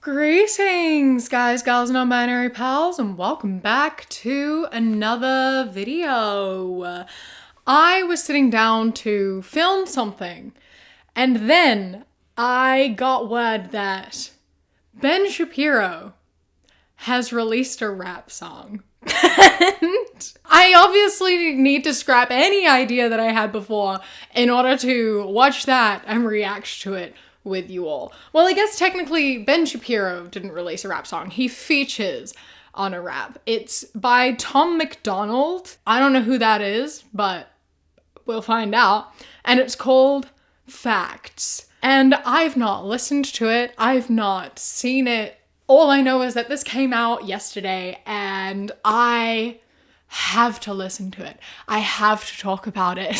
Greetings, guys, gals, non-binary pals, and welcome back to another video. I was sitting down to film something, and then I got word that Ben Shapiro has released a rap song. And I obviously need to scrap any idea that I had before in order to watch that and react to it with you all. Well, I guess technically Ben Shapiro didn't release a rap song. He features on a rap. It's by Tom McDonald. I don't know who that is, but we'll find out. And it's called Facts. And I've not listened to it. I've not seen it. All I know is that this came out yesterday and I have to listen to it. I have to talk about it.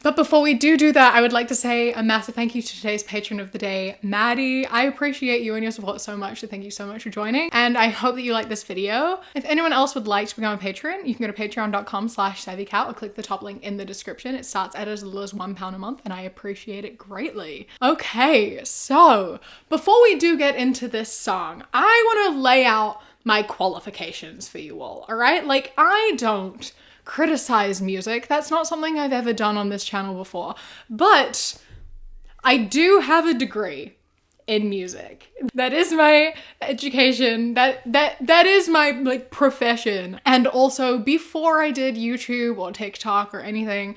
But before we do that, I would like to say a massive thank you to today's patron of the day, Maddie. I appreciate you and your support so much, so thank you so much for joining. And I hope that you like this video. If anyone else would like to become a patron, you can go to patreon.com/savvycat or click the top link in the description. It starts at as little as £1 a month and I appreciate it greatly. Okay, so before we do get into this song, I want to lay out my qualifications for you all right? Like, I don't criticize music. That's not something I've ever done on this channel before, but I do have a degree in music. That is my education. That is my like profession. And also before I did YouTube or TikTok or anything,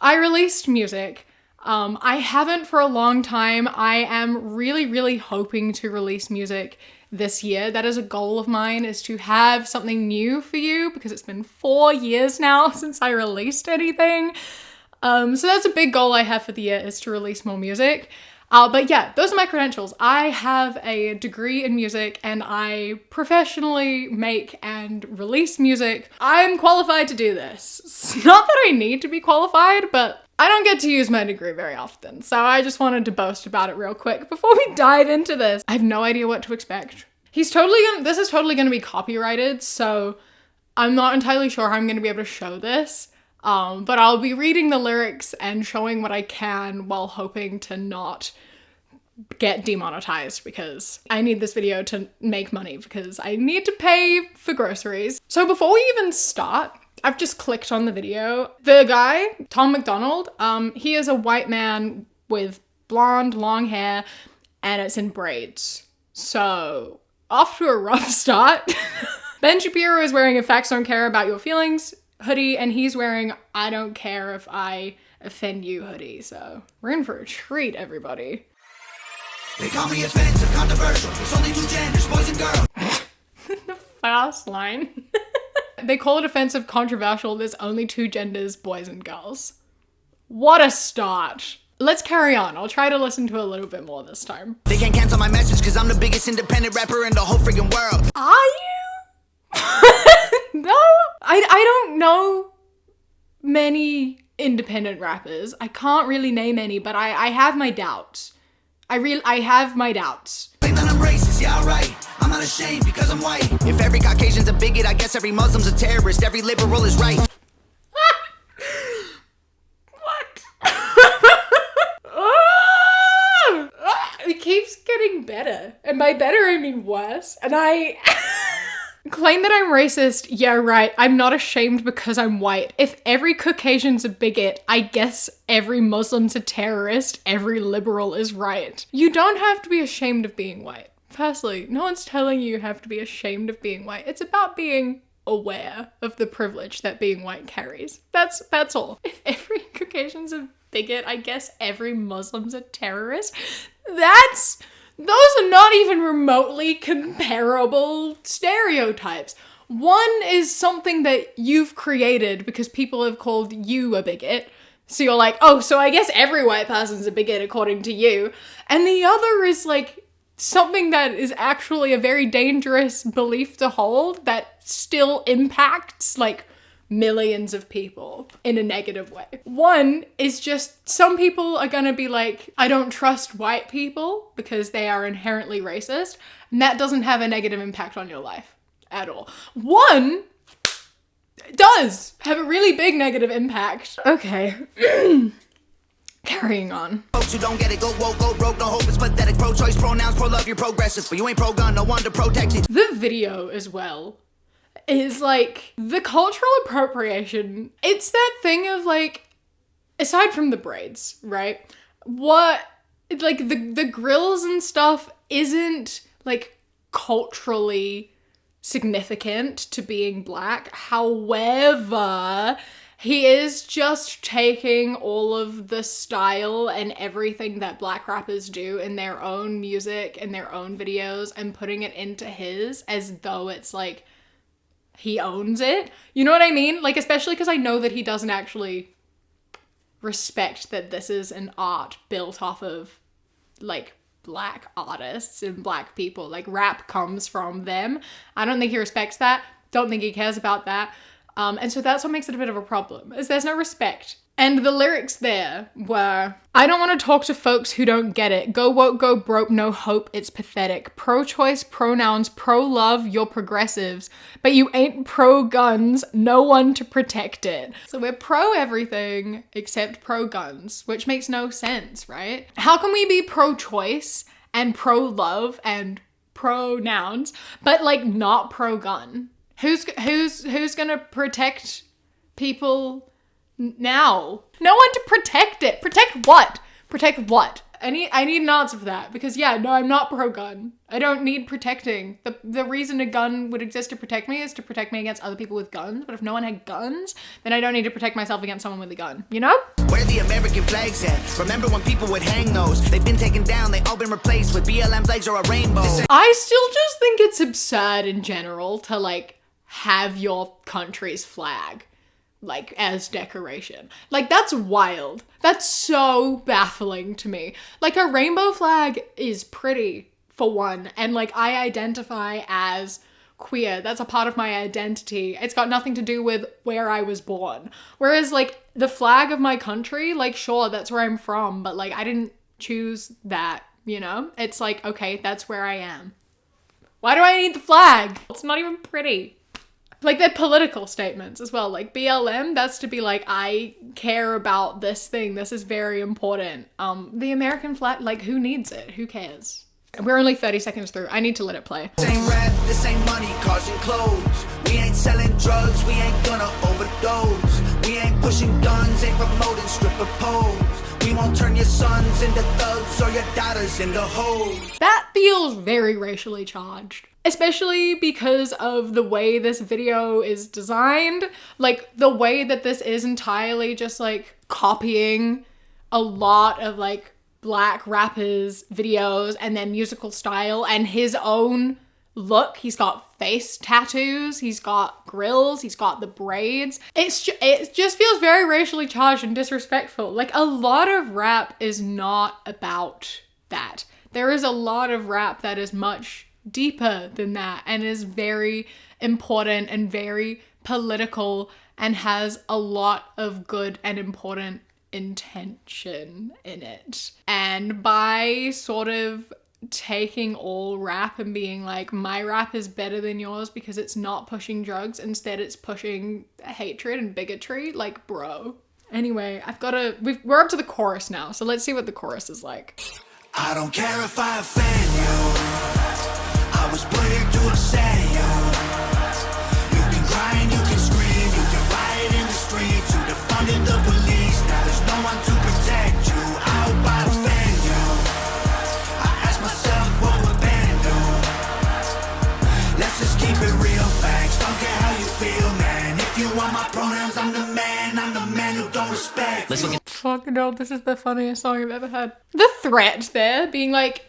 I released music. I haven't for a long time. I am really hoping to release music this year. That is a goal of mine, is to have something new for you, because it's been 4 years now since I released anything. So that's a big goal I have for the year, is to release more music. But yeah, those are my credentials. I have a degree in music and I professionally make and release music. I'm qualified to do this. It's not that I need to be qualified, but I don't get to use my degree very often. So I just wanted to boast about it real quick before we dive into this. I have no idea what to expect. This is totally gonna be copyrighted, so I'm not entirely sure how I'm gonna be able to show this. But I'll be reading the lyrics and showing what I can while hoping to not get demonetized, because I need this video to make money because I need to pay for groceries. So before we even start, I've just clicked on the video. The guy, Tom McDonald, he is a white man with blonde, long hair, and it's in braids. So off to a rough start. Ben Shapiro is wearing a Facts Don't Care About Your Feelings hoodie, and he's wearing I Don't Care If I Offend You hoodie. So we're in for a treat, everybody. They call me offensive, controversial. There's only two genders, boys and girls. The fast line. They call it offensive, controversial. There's only two genders, boys and girls. What a start. Let's carry on. I'll try to listen to a little bit more this time. They can't cancel my message because I'm the biggest independent rapper in the whole freaking world. Are you? No, I don't know many independent rappers. I can't really name any, but I have my doubts. I have my doubts. Think that I'm racist, yeah, right. I'm not ashamed because I'm white. If every Caucasian's a bigot, I guess every Muslim's a terrorist. Every liberal is right. What? It keeps getting better. And by better, I mean worse. And I claim that I'm racist. Yeah, right. I'm not ashamed because I'm white. If every Caucasian's a bigot, I guess every Muslim's a terrorist. Every liberal is right. You don't have to be ashamed of being white. Firstly, no one's telling you have to be ashamed of being white. It's about being aware of the privilege that being white carries. That's all. If every Caucasian's a bigot, I guess every Muslim's a terrorist. Those are not even remotely comparable stereotypes. One is something that you've created because people have called you a bigot. So you're like, oh, so I guess every white person's a bigot according to you. And the other is like something that is actually a very dangerous belief to hold that still impacts like millions of people in a negative way. One is just some people are gonna be like, I don't trust white people because they are inherently racist, and that doesn't have a negative impact on your life at all. One does have a really big negative impact. Okay. Carrying on. Folks who don't get it, go woke, go broke, no hope, it's pathetic. Pro-choice, pronouns, pro-love, you're progressive, but you ain't pro-gun, no one to protect it. The video as well is like the cultural appropriation. It's that thing of like, aside from the braids, right? What, like the grills and stuff isn't like culturally significant to being black. However, he is just taking all of the style and everything that black rappers do in their own music and their own videos and putting it into his as though it's like he owns it. You know what I mean? Like, especially because I know that he doesn't actually respect that this is an art built off of like black artists and black people. Like, rap comes from them. I don't think he respects that. Don't think he cares about that. And so that's what makes it a bit of a problem, is there's no respect. And the lyrics there were, I don't want to talk to folks who don't get it. Go woke, go broke, no hope, it's pathetic. Pro-choice, pronouns, pro-love, you're progressives. But you ain't pro-guns, no one to protect it. So we're pro-everything except pro-guns, which makes no sense, right? How can we be pro-choice and pro-love and pronouns, but like not pro-gun? Who's gonna protect people now? No one to protect it. Protect what? Protect what? I need an answer for that, because yeah, no, I'm not pro-gun. I don't need protecting. The reason a gun would exist to protect me is to protect me against other people with guns. But if no one had guns, then I don't need to protect myself against someone with a gun, you know? Where the American flags at? Remember when people would hang those? They've been taken down, they all been replaced with BLM flags or a rainbow. I still just think it's absurd in general to like have your country's flag like as decoration. Like, that's wild. That's so baffling to me. Like, a rainbow flag is pretty, for one, and like I identify as queer. That's a part of my identity. It's got nothing to do with where I was born. Whereas like the flag of my country, like sure, that's where I'm from, but like I didn't choose that, you know? It's like, okay, that's where I am. Why do I need the flag? It's not even pretty. Like, they're political statements as well. Like, BLM, that's to be like, I care about this thing. This is very important. The American flag, like, who needs it? Who cares? We're only 30 seconds through. I need to let it play. This ain't rap, this ain't money, cars and clothes. We ain't selling drugs, we ain't gonna overdose. We ain't pushing guns, ain't promoting stripper poles. We won't turn your sons into thugs or your daughters into hoes. That feels very racially charged. Especially because of the way this video is designed. Like, the way that this is entirely just like copying a lot of like black rappers' videos and their musical style and his own look. He's got face tattoos, he's got grills, he's got the braids. It just feels very racially charged and disrespectful. Like, a lot of rap is not about that. There is a lot of rap that is much deeper than that and is very important and very political and has a lot of good and important intention in it. And by sort of taking all rap and being like, my rap is better than yours because it's not pushing drugs, instead it's pushing hatred and bigotry, like, bro. Anyway, we're up to the chorus now, so let's see what the chorus is like. I don't care if I offend you. I was put here to upset you. You can cry and you can scream, you can riot in the streets, you defunded the police, now there's no one to protect you. I hope I offend you. I ask myself what would Ben do? Let's just keep it real, facts, don't care how you feel, man. If you want my pronouns, I'm the man who don't respect you. Fucking hell, this is the funniest song I've ever heard. The threat there, being like,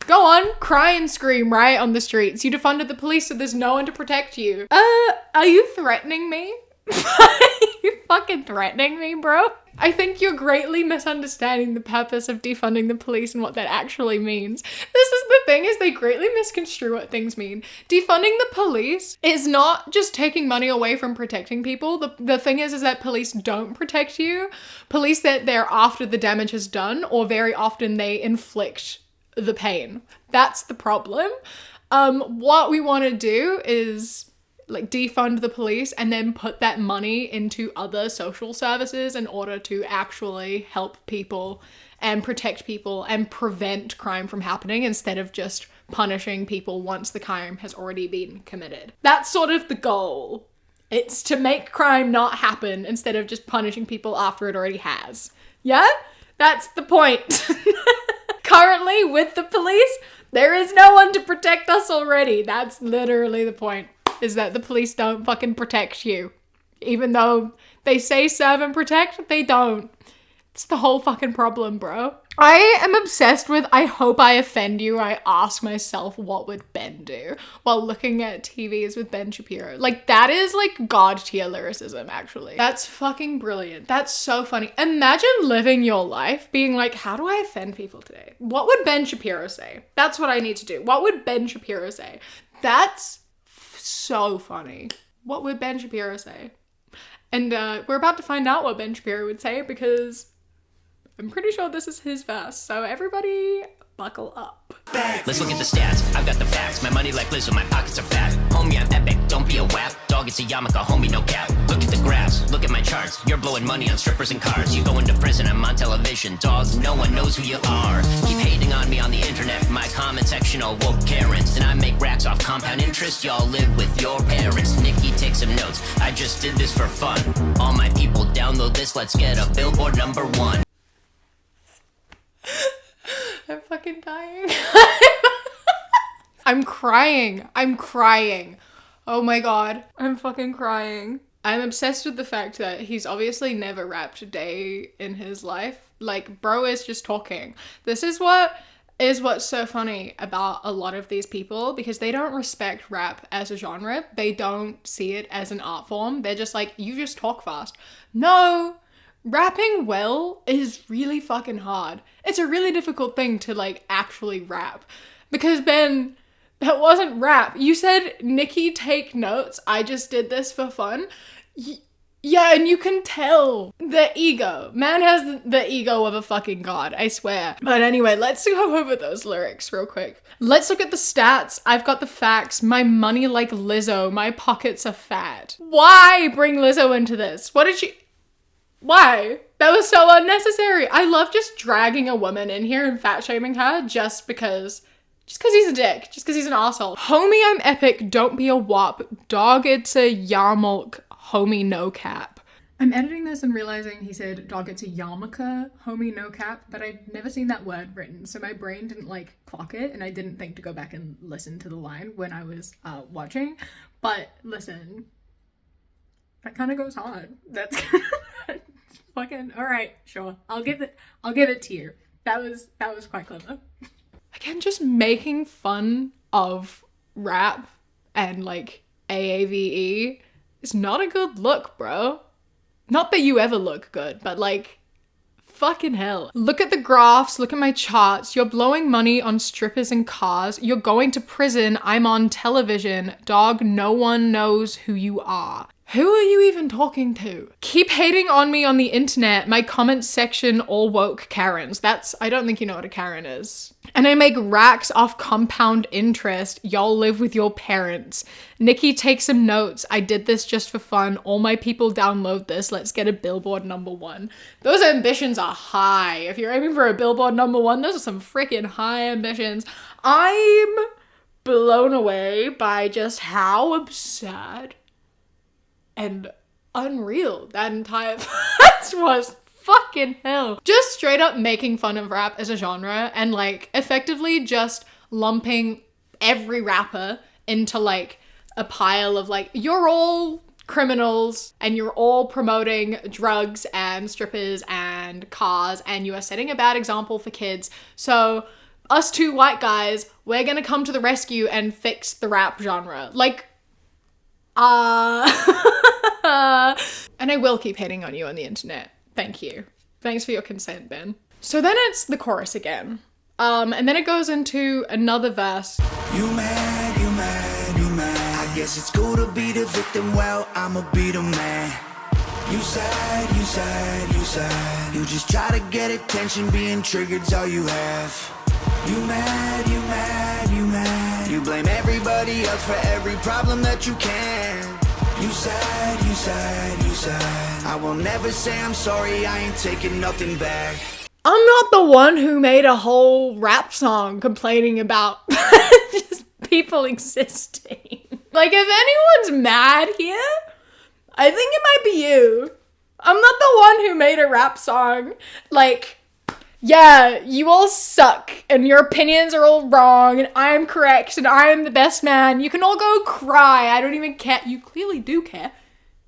go on, cry and scream right on the streets. You defunded the police, so there's no one to protect you. Are you threatening me? Are you fucking threatening me, bro? I think you're greatly misunderstanding the purpose of defunding the police and what that actually means. This is the thing, is they greatly misconstrue what things mean. Defunding the police is not just taking money away from protecting people. The thing is that police don't protect you. Police, that they're after the damage is done, or very often they inflict the pain. That's the problem. What we want to do is like defund the police and then put that money into other social services in order to actually help people and protect people and prevent crime from happening instead of just punishing people once the crime has already been committed. That's sort of the goal. It's to make crime not happen instead of just punishing people after it already has. Yeah? That's the point. Currently, with the police, there is no one to protect us already. That's literally the point, is that the police don't fucking protect you. Even though they say serve and protect, they don't. It's the whole fucking problem, bro. I am obsessed with I hope I offend you. I ask myself, what would Ben do while looking at TVs with Ben Shapiro? Like, that is like God tier lyricism, actually. That's fucking brilliant. That's so funny. Imagine living your life being like, how do I offend people today? What would Ben Shapiro say? That's what I need to do. What would Ben Shapiro say? That's so funny. What would Ben Shapiro say? And we're about to find out what Ben Shapiro would say because I'm pretty sure this is his verse, so everybody buckle up. Let's look at the stats, I've got the facts. My money like Lizzo, my pockets are fat. Homie, I'm epic, don't be a wap. Dog, it's a yarmulke, homie, no cap. Look at the graphs, look at my charts. You're blowing money on strippers and cars. You go into prison, I'm on television. Dogs, no one knows who you are. Keep hating on me on the internet. My comment section all woke Karens. And I make racks off compound interest. Y'all live with your parents. Nikki, take some notes, I just did this for fun. All my people download this, let's get a Billboard #1. I'm fucking dying. I'm crying. Oh my god. I'm fucking crying. I'm obsessed with the fact that he's obviously never rapped a day in his life. Like, bro is just talking. This is what's so funny about a lot of these people, because they don't respect rap as a genre. They don't see it as an art form. They're just like, you just talk fast. No. Rapping well is really fucking hard. It's a really difficult thing to like actually rap. Because Ben, that wasn't rap. You said, Nikki, take notes. I just did this for fun. Yeah, and you can tell the ego. Man has the ego of a fucking god, I swear. But anyway, let's go over those lyrics real quick. Let's look at the stats. I've got the facts. My money like Lizzo. My pockets are fat. Why bring Lizzo into this? What did she... Why? That was so unnecessary. I love just dragging a woman in here and fat shaming her just because he's a dick. Just because he's an asshole. Homie, I'm epic. Don't be a wop. Dog, it's a yarmulke. Homie, no cap. I'm editing this and realizing he said, dog, it's a yarmulke. Homie, no cap. But I've never seen that word written. So my brain didn't like clock it. And I didn't think to go back and listen to the line when I was watching. But listen, that kind of goes hard. That's fucking all right, sure. I'll give it to you. That was quite clever. Again, just making fun of rap and like AAVE is not a good look, bro. Not that you ever look good, but like, fucking hell. Look at the graphs, look at my charts. You're blowing money on strippers and cars. You're going to prison. I'm on television. Dog, no one knows who you are. Who are you even talking to? Keep hating on me on the internet. My comment section all woke Karens. I don't think you know what a Karen is. And I make racks off compound interest. Y'all live with your parents. Nikki, take some notes. I did this just for fun. All my people download this. Let's get a Billboard #1. Those ambitions are high. If you're aiming for a Billboard #1, those are some freaking high ambitions. I'm blown away by just how absurd and unreal that entire verse was. Fucking hell. Just straight up making fun of rap as a genre and like effectively just lumping every rapper into like a pile of like, you're all criminals and you're all promoting drugs and strippers and cars and you are setting a bad example for kids. So us two white guys, we're gonna come to the rescue and fix the rap genre. Like, and I will keep hating on you on the internet. Thank you. Thanks for your consent, Ben. So then it's the chorus again. And then it goes into another verse. You mad, you mad, you mad. I guess it's cool to be the victim, well, I'ma be the man. You sad, you sad, you sad. You just try to get attention, being triggered's all you have. You mad, you mad, you mad. You blame everybody else for every problem that you can. You said, you said, you said, I will never say I'm sorry, I ain't taking nothing back. I'm not the one who made a whole rap song complaining about just people existing. Like, if anyone's mad here, I think it might be you. I'm not the one who made a rap song. Like, yeah, you all suck and your opinions are all wrong and I'm correct and I'm the best man. You can all go cry. I don't even care. You clearly do care.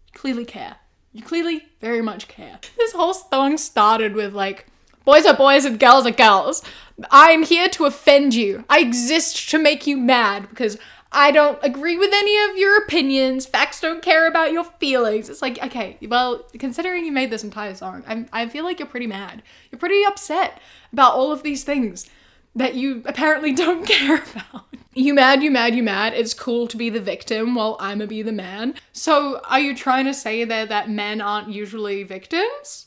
You clearly care. You clearly very much care. This whole song started with like, boys are boys and girls are girls. I'm here to offend you. I exist to make you mad because I don't agree with any of your opinions. Facts don't care about your feelings. It's like, okay, well, considering you made this entire song, I feel like you're pretty mad. You're pretty upset about all of these things that you apparently don't care about. You mad, you mad, you mad. It's cool to be the victim while I'ma be the man. So are you trying to say there that men aren't usually victims?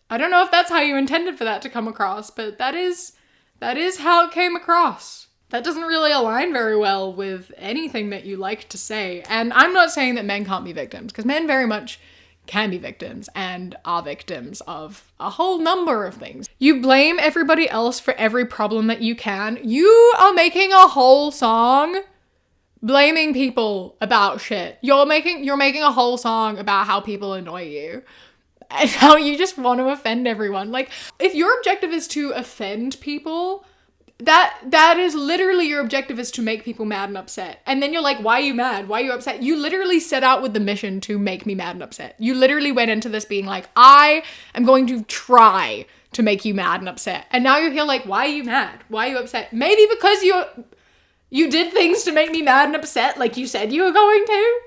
I don't know if that's how you intended for that to come across, but that is how it came across. That doesn't really align very well with anything that you like to say. And I'm not saying that men can't be victims, because men very much can be victims and are victims of a whole number of things. You blame everybody else for every problem that you can. You are making a whole song blaming people about shit. You're making a whole song about how people annoy you. And how you just want to offend everyone. Like, if your objective is to offend people, that is literally your objective, is to make people mad and upset. And then you're like, why are you mad? Why are you upset? You literally set out with the mission to make me mad and upset. You literally went into this being like, I am going to try to make you mad and upset. And now you're here like, why are you mad? Why are you upset? Maybe because you did things to make me mad and upset like you said you were going to.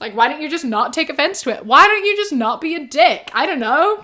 Like, why don't you just not take offense to it? Why don't you just not be a dick? I don't know.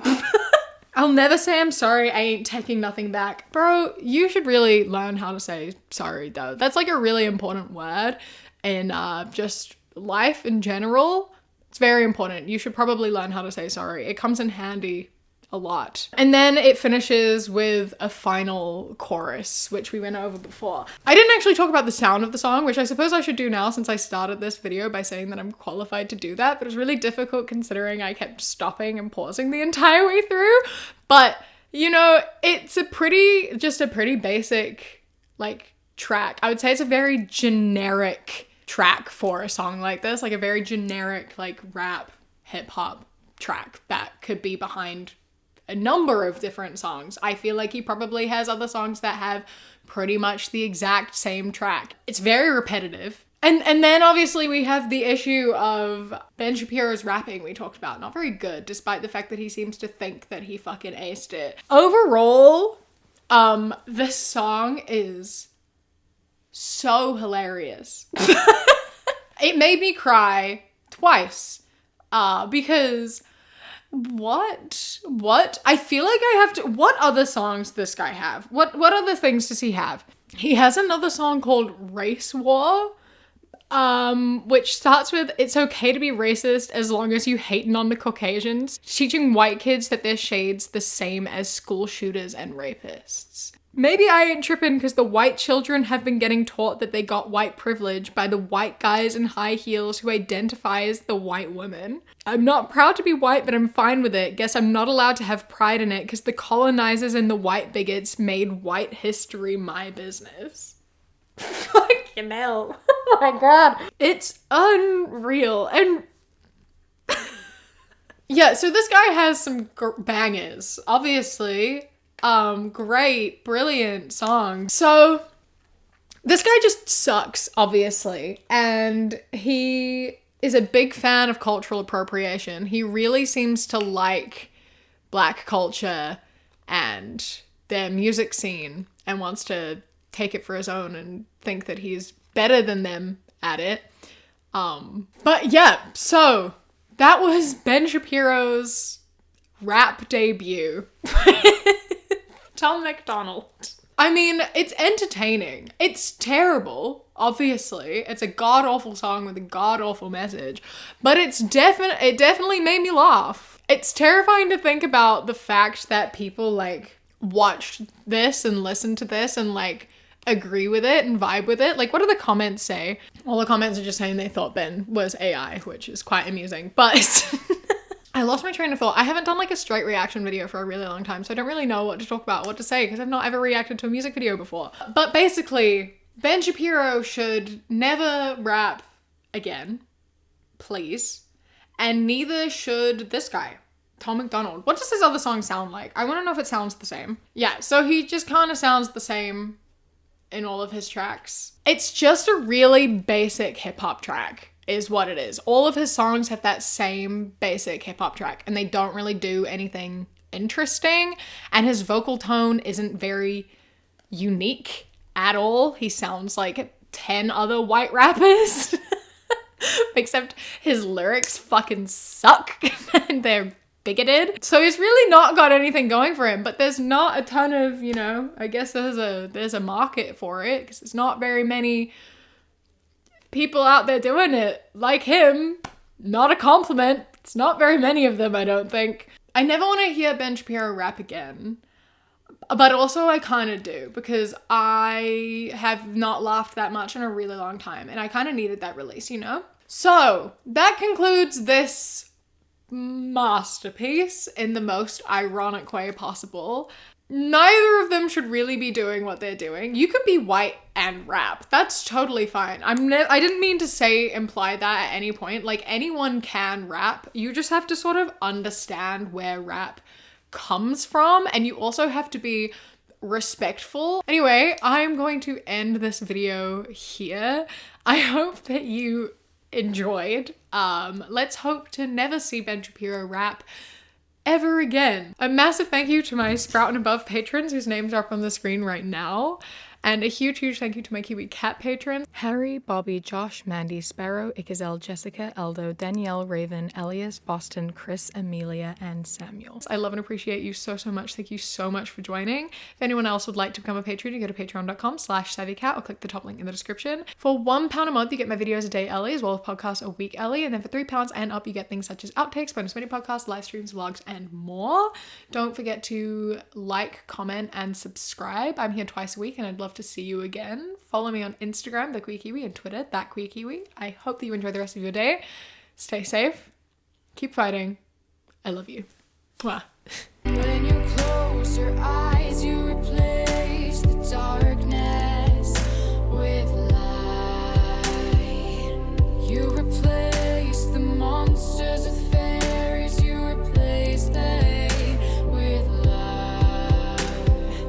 I'll never say I'm sorry. I ain't taking nothing back. Bro, you should really learn how to say sorry, though. That's like a really important word in just life in general. It's very important. You should probably learn how to say sorry. It comes in handy a lot. And then it finishes with a final chorus, which we went over before. I didn't actually talk about the sound of the song, which I suppose I should do now since I started this video by saying that I'm qualified to do that, but it's really difficult considering I kept stopping and pausing the entire way through. But, you know, it's a pretty basic, like, track. I would say it's a very generic track for a song like this, like a very generic, like, rap, hip-hop track that could be behind a number of different songs. I feel like he probably has other songs that have pretty much the exact same track. It's very repetitive. And then obviously we have the issue of Ben Shapiro's rapping we talked about. Not very good, despite the fact that he seems to think that he fucking aced it. Overall, this song is so hilarious. It made me cry twice. Because what? I feel like I have to, what other songs does this guy have? What other things does he have? He has another song called Race War, which starts with, it's okay to be racist as long as you hating on the Caucasians, teaching white kids that their shade's the same as school shooters and rapists. Maybe I ain't tripping because the white children have been getting taught that they got white privilege by the white guys in high heels who identify as the white women. I'm not proud to be white, but I'm fine with it. Guess I'm not allowed to have pride in it because the colonizers and the white bigots made white history my business. Fucking hell. Oh my god. It's unreal. And yeah, so this guy has some bangers, obviously. Great, brilliant songs. So this guy just sucks, obviously, and he is a big fan of cultural appropriation. He really seems to like black culture and their music scene and wants to take it for his own and think that he's better than them at it. But yeah, so that was Ben Shapiro's rap debut. Tom MacDonald. I mean, it's entertaining. It's terrible, obviously. It's a god-awful song with a god-awful message, but it definitely made me laugh. It's terrifying to think about the fact that people, like, watched this and listened to this and, like, agree with it and vibe with it. Like, what do the comments say? All the comments are just saying they thought Ben was AI, which is quite amusing, but I lost my train of thought. I haven't done like a straight reaction video for a really long time, so I don't really know what to talk about, what to say, because I've not ever reacted to a music video before. But basically, Ben Shapiro should never rap again, please. And neither should this guy, Tom McDonald. What does his other song sound like? I want to know if it sounds the same. Yeah, so he just kind of sounds the same in all of his tracks. It's just a really basic hip-hop track is what it is. All of his songs have that same basic hip-hop track, and they don't really do anything interesting, and his vocal tone isn't very unique at all. He sounds like 10 other white rappers, except his lyrics fucking suck and they're bigoted. So he's really not got anything going for him, but there's not a ton of, you know, I guess there's a market for it, because there's not very many people out there doing it like him. Not a compliment. It's not very many of them, I don't think. I never want to hear Ben Shapiro rap again, but also I kind of do, because I have not laughed that much in a really long time, and I kind of needed that release, you know? So that concludes this masterpiece in the most ironic way possible. Neither of them should really be doing what they're doing. You could be white and rap. That's totally fine. I didn't mean to imply that at any point. Like, anyone can rap. You just have to sort of understand where rap comes from, and you also have to be respectful. Anyway, I'm going to end this video here. I hope that you enjoyed. Let's hope to never see Ben Shapiro rap ever again. A massive thank you to my Sprout and Above patrons whose names are up on the screen right now. And a huge thank you to my Kiwi Cat patrons: Harry, Bobby, Josh, Mandy, Sparrow, Ikazel, Jessica, Eldo, Danielle, Raven, Elias, Boston, Chris, Amelia, and Samuel. I love and appreciate you so much. Thank you so much for joining. If anyone else would like to become a patron, you go to patreon.com/savvycat or click the top link in the description. For £1 a month, you get my videos a day early, as well as podcasts a week early. And then for £3 and up, you get things such as outtakes, bonus mini podcasts, live streams, vlogs, and more. Don't forget to like, comment, and subscribe. I'm here twice a week, and I'd love to see you again. Follow me on Instagram, The Queer Kiwi, and Twitter, That Queer Kiwi. I hope that you enjoy the rest of your day. Stay safe. Keep fighting. I love you. Mwah. When you close your eyes.